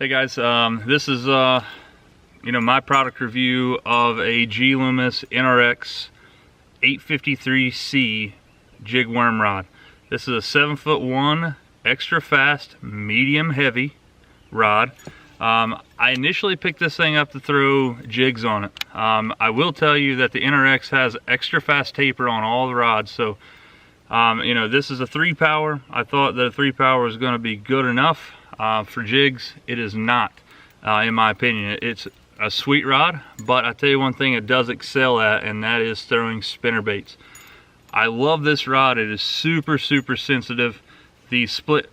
Hey guys, this is my product review of a Loomis NRX 853C jig worm rod. This is a 7'1" extra fast medium heavy rod. I initially picked this thing up to throw jigs on it. I will tell you that the NRX has extra fast taper on all the rods, so this is a 3 power. I thought that a 3 power was going to be good enough. For jigs, it is not, in my opinion. It's a sweet rod, but I tell you one thing it does excel at, and that is throwing spinner baits. I love this rod. It is super sensitive. The split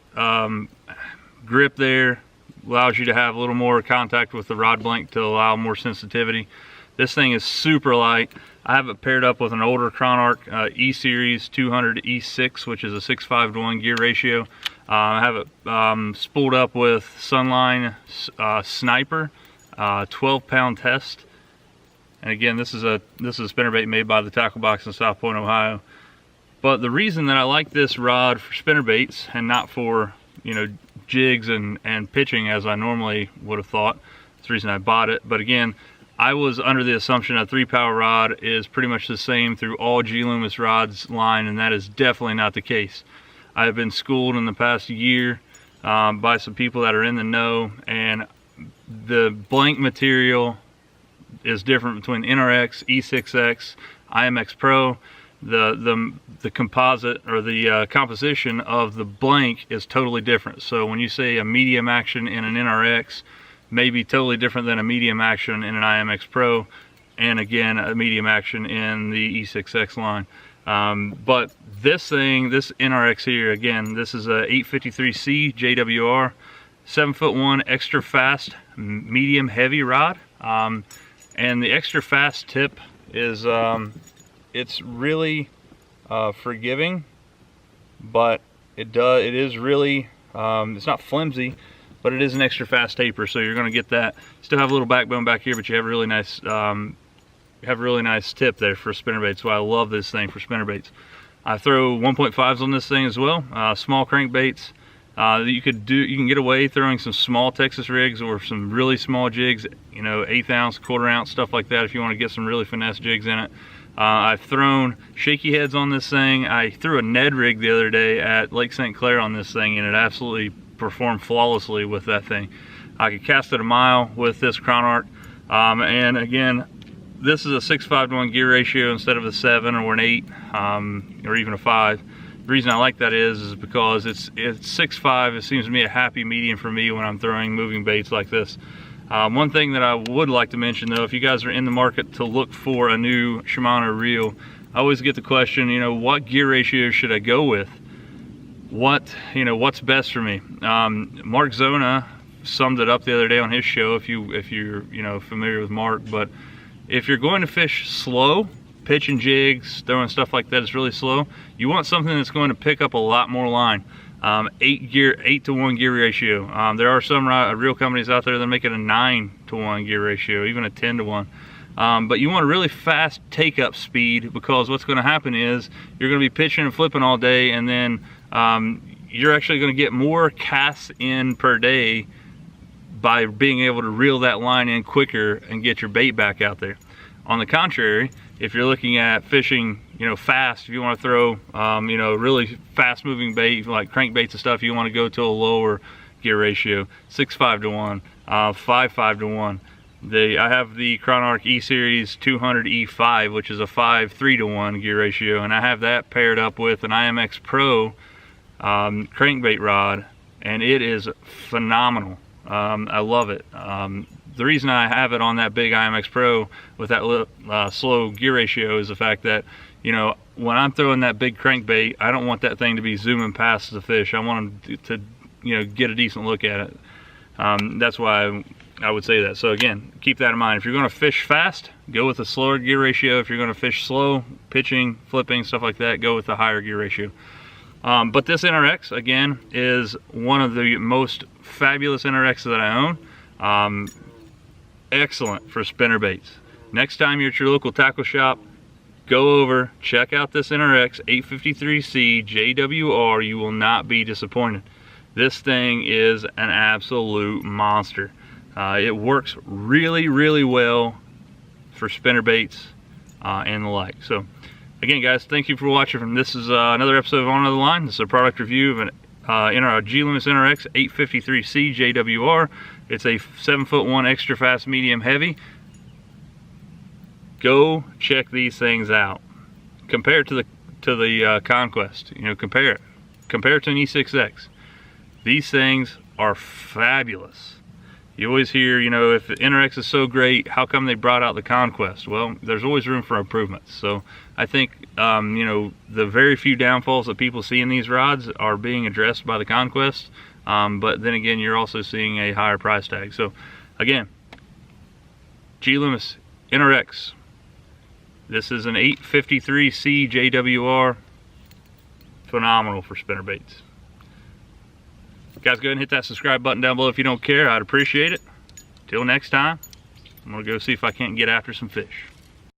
grip there allows you to have a little more contact with the rod blank to allow more sensitivity. This thing is super light. I have it paired up with an older Chronarch E-Series 200 E6, which is a 6:5 gear ratio. I have it spooled up with Sunline Sniper 12-pound test. And again, this is a spinnerbait made by the Tackle Box in South Point, Ohio. But the reason that I like this rod for spinnerbaits and not for jigs and pitching as I normally would have thought, that's the reason I bought it. But again, I was under the assumption a 3 power rod is pretty much the same through all Loomis rods line, and that is definitely not the case. I have been schooled in the past year by some people that are in the know, and the blank material is different between NRX, E6X, IMX Pro. The composite or the composition of the blank is totally different. So when you say a medium action in an NRX, may be totally different than a medium action in an IMX Pro, and again a medium action in the E6X line. But this NRX here, again, this is a 853C JWR 7'1" extra fast medium heavy rod, and the extra fast tip is it's really forgiving, but it is really it's not flimsy, but it is an extra fast taper, so you're going to get that. Still have a little backbone back here, but you have a really nice tip there for spinnerbaits. So I love this thing for spinnerbaits. I throw 1.5s on this thing as well, small crankbaits. You can get away throwing some small Texas rigs or some really small jigs, 1/8 ounce, 1/4 ounce, stuff like that if you want to get some really finesse jigs in it. I've thrown shaky heads on this thing. I threw a Ned rig the other day at Lake St. Clair on this thing, and it absolutely performed flawlessly with that thing. I could cast it a mile with this Chronarch, and again, this is a 6:5 gear ratio instead of a 7 or an 8 or even a 5. The reason I like that is because it's 6'5". It seems to be a happy medium for me when I'm throwing moving baits like this. One thing that I would like to mention though, if you guys are in the market to look for a new Shimano reel, I always get the question, what gear ratio should I go with? What's best for me? Mark Zona summed it up the other day on his show, if you're familiar with Mark. But if you're going to fish slow, pitching jigs, throwing stuff like that is really slow, you want something that's going to pick up a lot more line. 8-to-1 gear ratio. There are some reel companies out there that make it a 9-to-1 gear ratio, even a 10-to-1. But you want a really fast take-up speed, because what's going to happen is you're going to be pitching and flipping all day, and then you're actually going to get more casts in per day by being able to reel that line in quicker and get your bait back out there. On the contrary, if you're looking at fishing, fast, if you want to throw, really fast-moving bait like crankbaits and stuff, you want to go to a lower gear ratio, 6:5 to 1, 5:5 to 1. I have the Chronarch E-Series 200 E5, which is a 5:3 to 1 gear ratio, and I have that paired up with an IMX Pro crankbait rod, and it is phenomenal. I love it. The reason I have it on that big IMX Pro with that slow gear ratio is the fact that, when I'm throwing that big crankbait, I don't want that thing to be zooming past the fish. I want them to get a decent look at it. That's why I would say that. So again, keep that in mind. If you're going to fish fast, go with a slower gear ratio. If you're going to fish slow, pitching, flipping, stuff like that, go with the higher gear ratio. But this NRX, again, is one of the most fabulous NRXs that I own. Excellent for spinnerbaits. Next time you're at your local tackle shop, go over, check out this NRX 853C JWR. You will not be disappointed. This thing is an absolute monster. It works really, really well for spinnerbaits and the like. So again, guys, thank you for watching. This is another episode of On the Line. This is a product review of an Loomis NRX 853C JWR. It's a 7'1" extra fast medium heavy. Go check these things out. Compare it to the Conquest. You know, compare it to an E6X. These things are fabulous. You always hear, you know, if the NRX is so great, how come they brought out the Conquest? Well, there's always room for improvements. So I think, you know, the very few downfalls that people see in these rods are being addressed by the Conquest. But then again, you're also seeing a higher price tag. So again, Loomis NRX. This is an 853C JWR. Phenomenal for spinnerbaits. Guys, go ahead and hit that subscribe button down below if you don't care. I'd appreciate it. Till next time, I'm going to go see if I can't get after some fish.